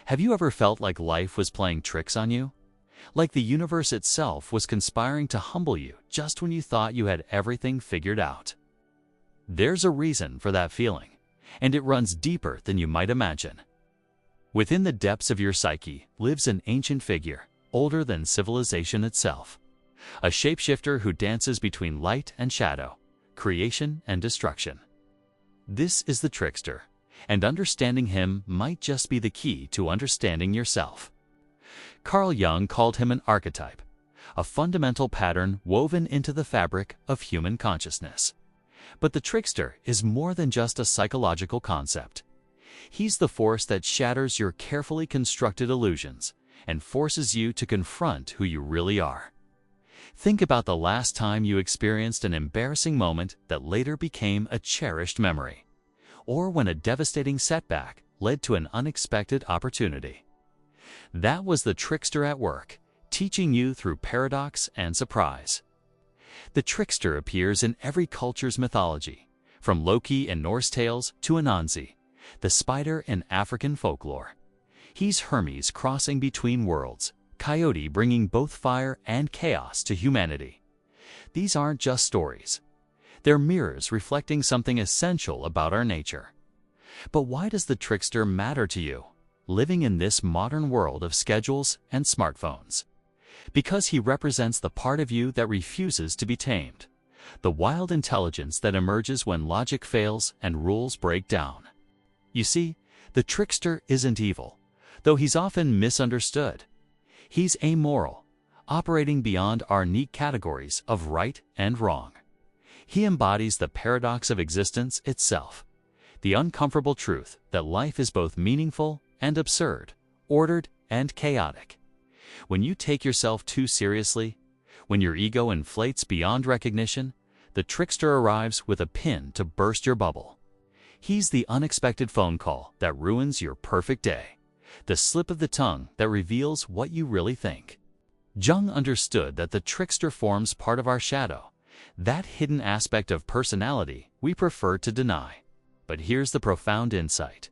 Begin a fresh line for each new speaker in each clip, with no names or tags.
Have you ever felt like life was playing tricks on you? Like the universe itself was conspiring to humble you just when you thought you had everything figured out? There's a reason for that feeling, and it runs deeper than you might imagine. Within the depths of your psyche lives an ancient figure, older than civilization itself. A shapeshifter who dances between light and shadow, creation and destruction. This is the trickster, and understanding him might just be the key to understanding yourself. Carl Jung called him an archetype, a fundamental pattern woven into the fabric of human consciousness. But the trickster is more than just a psychological concept. He's the force that shatters your carefully constructed illusions and forces you to confront who you really are. Think about the last time you experienced an embarrassing moment that later became a cherished memory, or when a devastating setback led to an unexpected opportunity. That was the trickster at work, teaching you through paradox and surprise. The trickster appears in every culture's mythology, from Loki in Norse tales to Anansi, the spider in African folklore. He's Hermes crossing between worlds, Coyote bringing both fire and chaos to humanity. These aren't just stories. They're mirrors reflecting something essential about our nature. But why does the trickster matter to you, living in this modern world of schedules and smartphones? Because he represents the part of you that refuses to be tamed, the wild intelligence that emerges when logic fails and rules break down. You see, the trickster isn't evil, though he's often misunderstood. He's amoral, operating beyond our neat categories of right and wrong. He embodies the paradox of existence itself, the uncomfortable truth that life is both meaningful and absurd, ordered and chaotic. When you take yourself too seriously, when your ego inflates beyond recognition, the trickster arrives with a pin to burst your bubble. He's the unexpected phone call that ruins your perfect day, the slip of the tongue that reveals what you really think. Jung understood that the trickster forms part of our shadow, that hidden aspect of personality we prefer to deny. But here's the profound insight.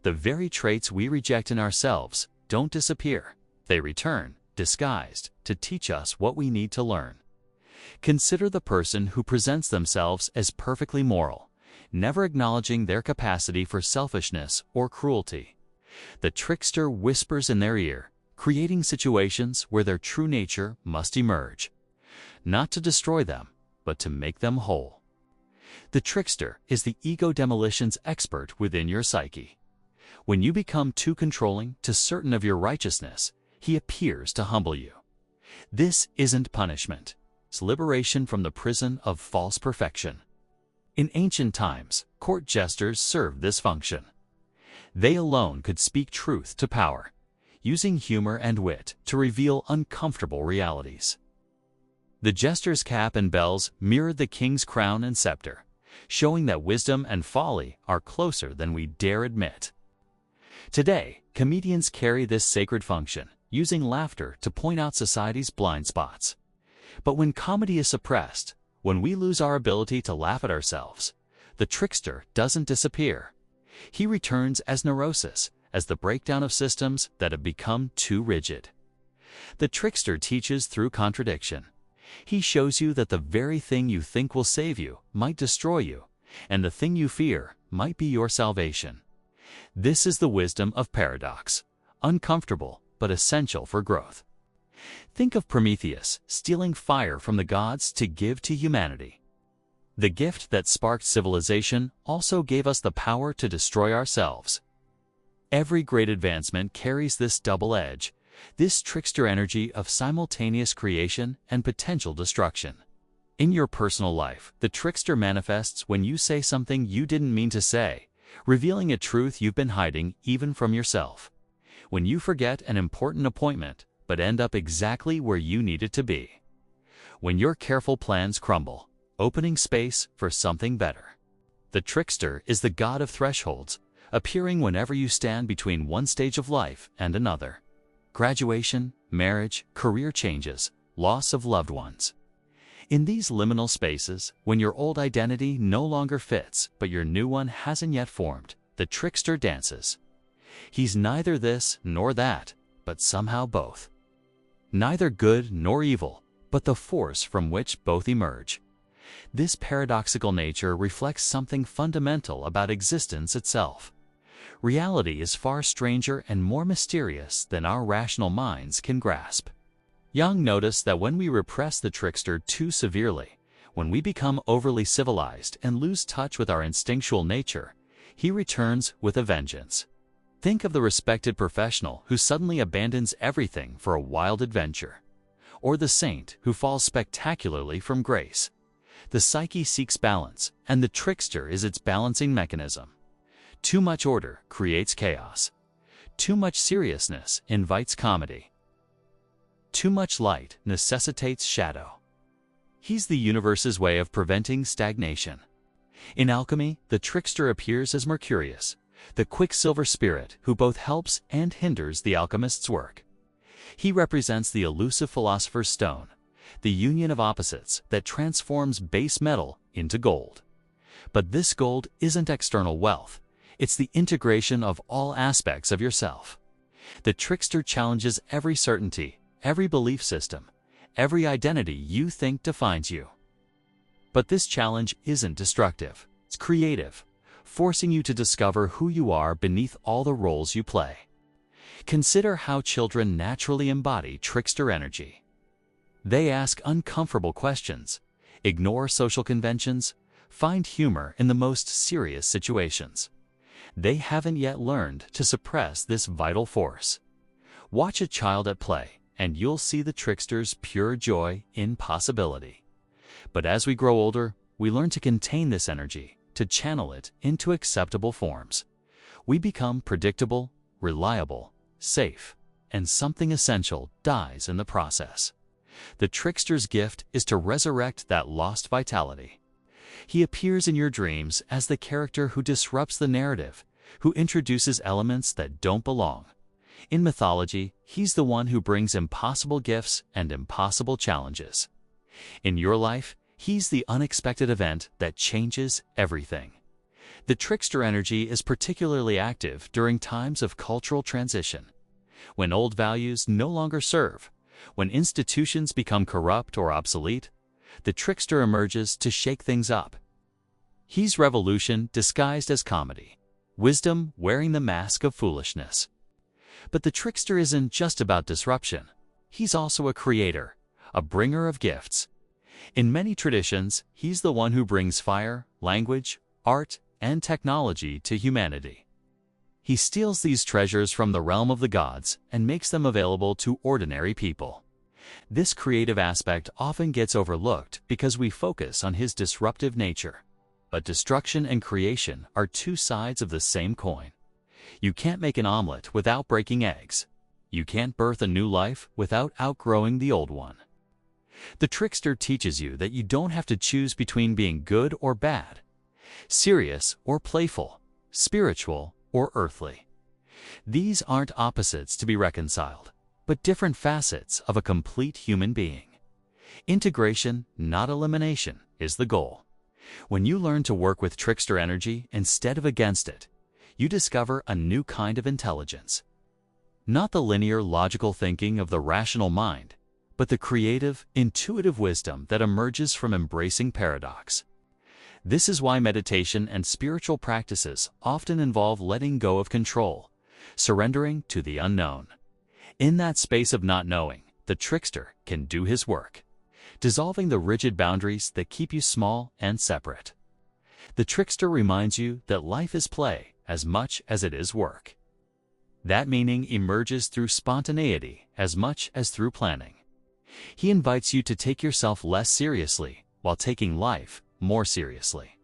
The very traits we reject in ourselves don't disappear. They return, disguised, to teach us what we need to learn. Consider the person who presents themselves as perfectly moral, never acknowledging their capacity for selfishness or cruelty. The trickster whispers in their ear, creating situations where their true nature must emerge, not to destroy them, but to make them whole. The trickster is the ego demolition's expert within your psyche. When you become too controlling, too certain of your righteousness, he appears to humble you. This isn't punishment. It's liberation from the prison of false perfection. In ancient times, court jesters served this function. They alone could speak truth to power, using humor and wit to reveal uncomfortable realities. The jester's cap and bells mirrored the king's crown and scepter, showing that wisdom and folly are closer than we dare admit. Today, comedians carry this sacred function, using laughter to point out society's blind spots. But when comedy is suppressed, when we lose our ability to laugh at ourselves, the trickster doesn't disappear. He returns as neurosis, as the breakdown of systems that have become too rigid. The trickster teaches through contradiction. He shows you that the very thing you think will save you might destroy you, and the thing you fear might be your salvation. This is the wisdom of paradox, uncomfortable but essential for growth. Think of Prometheus stealing fire from the gods to give to humanity. The gift that sparked civilization also gave us the power to destroy ourselves. Every great advancement carries this double edge, this trickster energy of simultaneous creation and potential destruction. In your personal life, the trickster manifests when you say something you didn't mean to say, revealing a truth you've been hiding even from yourself. When you forget an important appointment, but end up exactly where you needed to be. When your careful plans crumble, opening space for something better. The trickster is the god of thresholds, appearing whenever you stand between one stage of life and another. Graduation, marriage, career changes, loss of loved ones. In these liminal spaces, when your old identity no longer fits but your new one hasn't yet formed, the trickster dances. He's neither this nor that, but somehow both. Neither good nor evil, but the force from which both emerge. This paradoxical nature reflects something fundamental about existence itself. Reality is far stranger and more mysterious than our rational minds can grasp. Jung noticed that when we repress the trickster too severely, when we become overly civilized and lose touch with our instinctual nature, he returns with a vengeance. Think of the respected professional who suddenly abandons everything for a wild adventure, or the saint who falls spectacularly from grace. The psyche seeks balance, and the trickster is its balancing mechanism. Too much order creates chaos. Too much seriousness invites comedy. Too much light necessitates shadow. He's the universe's way of preventing stagnation. In alchemy, the trickster appears as Mercurius, the quicksilver spirit who both helps and hinders the alchemist's work. He represents the elusive philosopher's stone, the union of opposites that transforms base metal into gold. But this gold isn't external wealth. It's the integration of all aspects of yourself. The trickster challenges every certainty, every belief system, every identity you think defines you. But this challenge isn't destructive. It's creative, forcing you to discover who you are beneath all the roles you play. Consider how children naturally embody trickster energy. They ask uncomfortable questions, ignore social conventions, find humor in the most serious situations. They haven't yet learned to suppress this vital force. Watch a child at play, and you'll see the trickster's pure joy in possibility. But as we grow older, we learn to contain this energy, to channel it into acceptable forms. We become predictable, reliable, safe, and something essential dies in the process. The trickster's gift is to resurrect that lost vitality. He appears in your dreams as the character who disrupts the narrative, who introduces elements that don't belong. In mythology, he's the one who brings impossible gifts and impossible challenges. In your life, he's the unexpected event that changes everything. The trickster energy is particularly active during times of cultural transition, when old values no longer serve, when institutions become corrupt or obsolete. The trickster emerges to shake things up. He's revolution disguised as comedy, wisdom wearing the mask of foolishness. But the trickster isn't just about disruption. He's also a creator, a bringer of gifts. In many traditions, he's the one who brings fire, language, art, and technology to humanity. He steals these treasures from the realm of the gods and makes them available to ordinary people. This creative aspect often gets overlooked because we focus on his disruptive nature. But destruction and creation are two sides of the same coin. You can't make an omelet without breaking eggs. You can't birth a new life without outgrowing the old one. The trickster teaches you that you don't have to choose between being good or bad, serious or playful, spiritual or earthly. These aren't opposites to be reconciled, but different facets of a complete human being. Integration, not elimination, is the goal. When you learn to work with trickster energy instead of against it, you discover a new kind of intelligence. Not the linear, logical thinking of the rational mind, but the creative, intuitive wisdom that emerges from embracing paradox. This is why meditation and spiritual practices often involve letting go of control, surrendering to the unknown. In that space of not knowing, the trickster can do his work, dissolving the rigid boundaries that keep you small and separate. The trickster reminds you that life is play as much as it is work. That meaning emerges through spontaneity as much as through planning. He invites you to take yourself less seriously while taking life more seriously.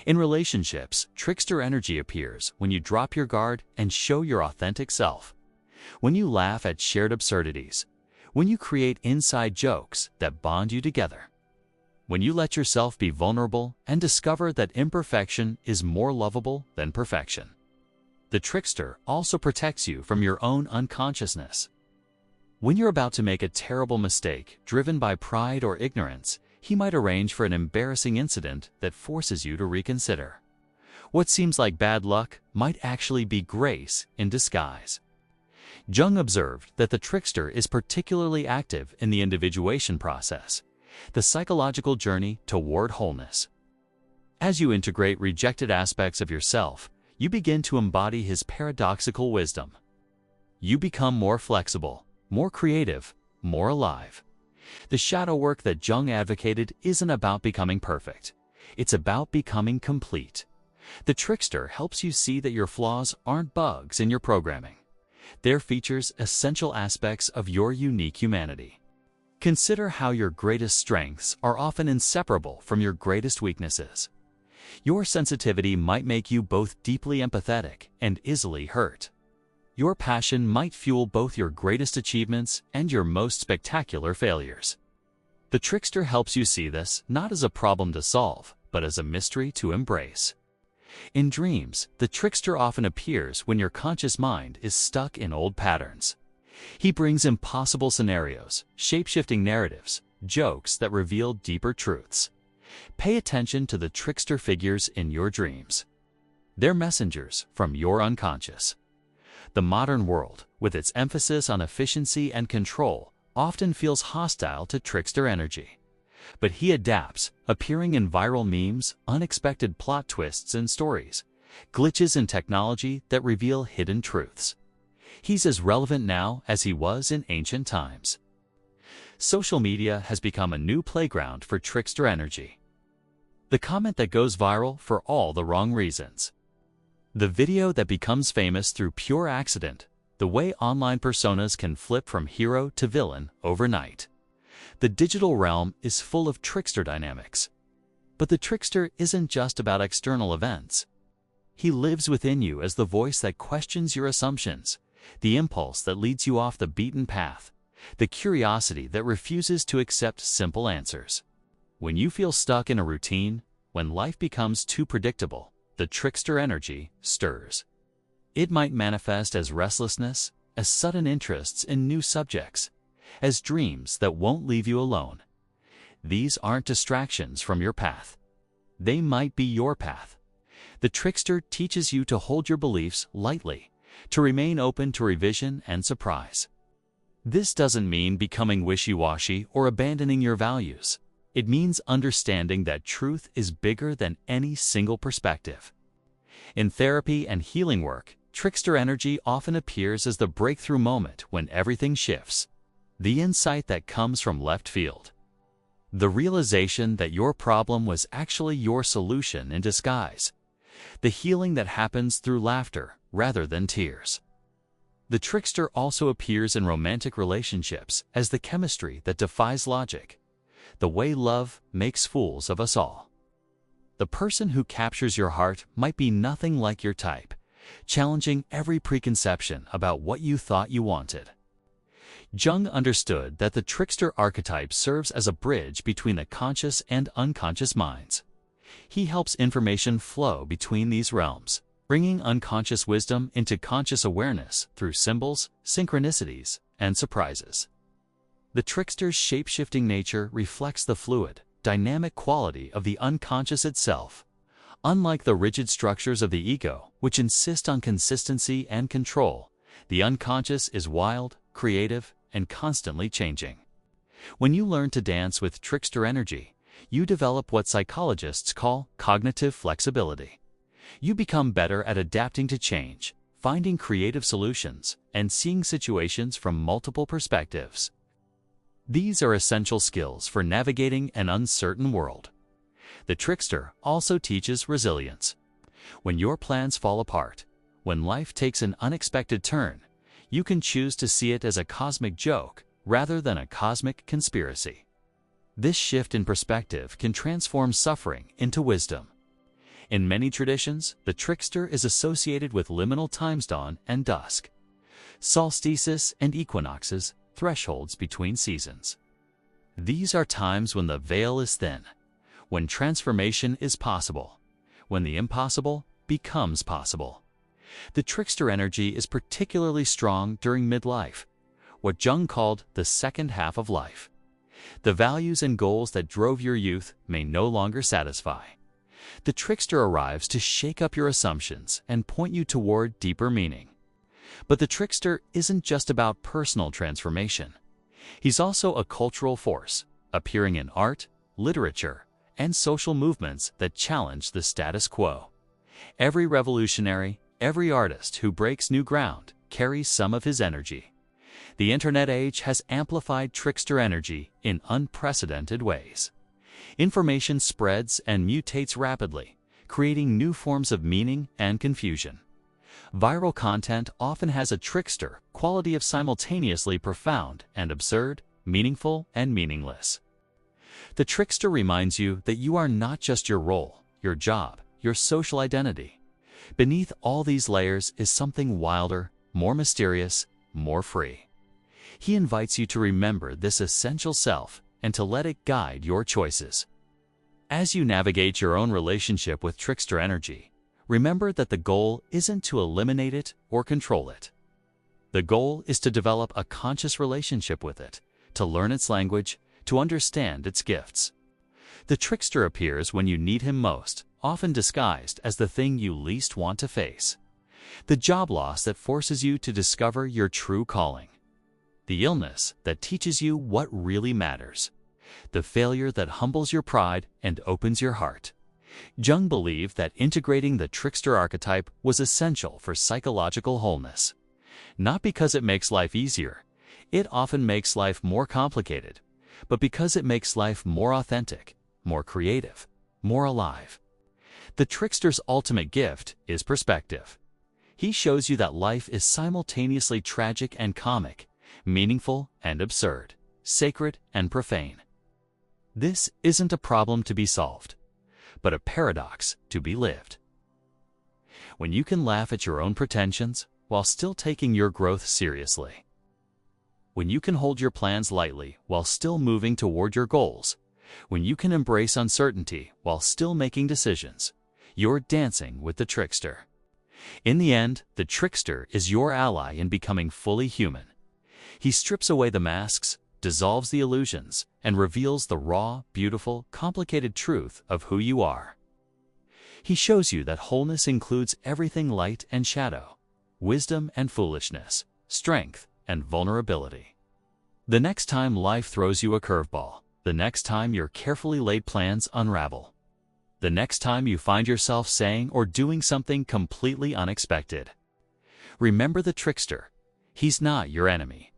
In relationships, trickster energy appears when you drop your guard and show your authentic self. When you laugh at shared absurdities. When you create inside jokes that bond you together. When you let yourself be vulnerable and discover that imperfection is more lovable than perfection. The trickster also protects you from your own unconsciousness. When you're about to make a terrible mistake driven by pride or ignorance, he might arrange for an embarrassing incident that forces you to reconsider. What seems like bad luck might actually be grace in disguise. Jung observed that the trickster is particularly active in the individuation process, the psychological journey toward wholeness. As you integrate rejected aspects of yourself, you begin to embody his paradoxical wisdom. You become more flexible, more creative, more alive. The shadow work that Jung advocated isn't about becoming perfect. It's about becoming complete. The trickster helps you see that your flaws aren't bugs in your programming. They're features, essential aspects of your unique humanity. Consider how your greatest strengths are often inseparable from your greatest weaknesses. Your sensitivity might make you both deeply empathetic and easily hurt. Your passion might fuel both your greatest achievements and your most spectacular failures. The trickster helps you see this not as a problem to solve, but as a mystery to embrace. In dreams, the trickster often appears when your conscious mind is stuck in old patterns. He brings impossible scenarios, shape-shifting narratives, jokes that reveal deeper truths. Pay attention to the trickster figures in your dreams. They're messengers from your unconscious. The modern world, with its emphasis on efficiency and control, often feels hostile to trickster energy. But he adapts, appearing in viral memes, unexpected plot twists in stories, glitches in technology that reveal hidden truths. He's as relevant now as he was in ancient times. Social media has become a new playground for trickster energy. The comment that goes viral for all the wrong reasons. The video that becomes famous through pure accident, the way online personas can flip from hero to villain overnight. The digital realm is full of trickster dynamics. But the trickster isn't just about external events. He lives within you as the voice that questions your assumptions, the impulse that leads you off the beaten path, the curiosity that refuses to accept simple answers. When you feel stuck in a routine, when life becomes too predictable, the trickster energy stirs. It might manifest as restlessness, as sudden interests in new subjects, as dreams that won't leave you alone. These aren't distractions from your path. They might be your path. The trickster teaches you to hold your beliefs lightly, to remain open to revision and surprise. This doesn't mean becoming wishy-washy or abandoning your values. It means understanding that truth is bigger than any single perspective. In therapy and healing work, trickster energy often appears as the breakthrough moment when everything shifts. The insight that comes from left field. The realization that your problem was actually your solution in disguise. The healing that happens through laughter rather than tears. The trickster also appears in romantic relationships as the chemistry that defies logic. The way love makes fools of us all. The person who captures your heart might be nothing like your type, challenging every preconception about what you thought you wanted. Jung understood that the trickster archetype serves as a bridge between the conscious and unconscious minds. He helps information flow between these realms, bringing unconscious wisdom into conscious awareness through symbols, synchronicities, and surprises. The trickster's shape-shifting nature reflects the fluid, dynamic quality of the unconscious itself. Unlike the rigid structures of the ego, which insist on consistency and control, the unconscious is wild, creative, and constantly changing. When you learn to dance with trickster energy, you develop what psychologists call cognitive flexibility. You become better at adapting to change, finding creative solutions, and seeing situations from multiple perspectives. These are essential skills for navigating an uncertain world. The trickster also teaches resilience. When your plans fall apart, when life takes an unexpected turn, you can choose to see it as a cosmic joke rather than a cosmic conspiracy. This shift in perspective can transform suffering into wisdom. In many traditions, the trickster is associated with liminal times, dawn and dusk, solstices and equinoxes, thresholds between seasons. These are times when the veil is thin, when transformation is possible, when the impossible becomes possible. The trickster energy is particularly strong during midlife, what Jung called the second half of life. The values and goals that drove your youth may no longer satisfy. The trickster arrives to shake up your assumptions and point you toward deeper meaning. But the trickster isn't just about personal transformation. He's also a cultural force, appearing in art, literature, and social movements that challenge the status quo. Every revolutionary, every artist who breaks new ground carries some of his energy. The internet age has amplified trickster energy in unprecedented ways. Information spreads and mutates rapidly, creating new forms of meaning and confusion. Viral content often has a trickster quality of simultaneously profound and absurd, meaningful and meaningless. The trickster reminds you that you are not just your role, your job, your social identity. Beneath all these layers is something wilder, more mysterious, more free. He invites you to remember this essential self and to let it guide your choices. As you navigate your own relationship with trickster energy, remember that the goal isn't to eliminate it or control it. The goal is to develop a conscious relationship with it, to learn its language, to understand its gifts. The trickster appears when you need him most, often disguised as the thing you least want to face. The job loss that forces you to discover your true calling. The illness that teaches you what really matters. The failure that humbles your pride and opens your heart. Jung believed that integrating the trickster archetype was essential for psychological wholeness. Not because it makes life easier, it often makes life more complicated, but because it makes life more authentic, more creative, more alive. The trickster's ultimate gift is perspective. He shows you that life is simultaneously tragic and comic, meaningful and absurd, sacred and profane. This isn't a problem to be solved, but a paradox to be lived. When you can laugh at your own pretensions while still taking your growth seriously. When you can hold your plans lightly while still moving toward your goals. When you can embrace uncertainty while still making decisions. You're dancing with the trickster. In the end, the trickster is your ally in becoming fully human. He strips away the masks, dissolves the illusions, and reveals the raw, beautiful, complicated truth of who you are. He shows you that wholeness includes everything light and shadow, wisdom and foolishness, strength and vulnerability. The next time life throws you a curveball, the next time your carefully laid plans unravel, the next time you find yourself saying or doing something completely unexpected, remember the trickster. He's not your enemy.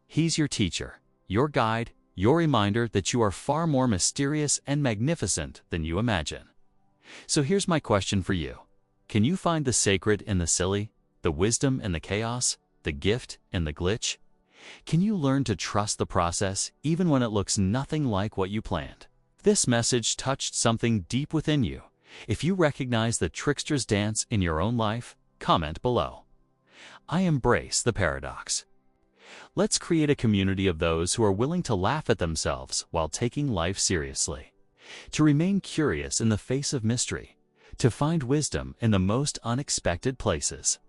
He's your teacher, your guide, your reminder that you are far more mysterious and magnificent than you imagine. So here's my question for you. Can you find the sacred in the silly, the wisdom in the chaos, the gift in the glitch? Can you learn to trust the process even when it looks nothing like what you planned? This message touched something deep within you. If you recognize the trickster's dance in your own life, comment below. I embrace the paradox. Let's create a community of those who are willing to laugh at themselves while taking life seriously, to remain curious in the face of mystery, to find wisdom in the most unexpected places.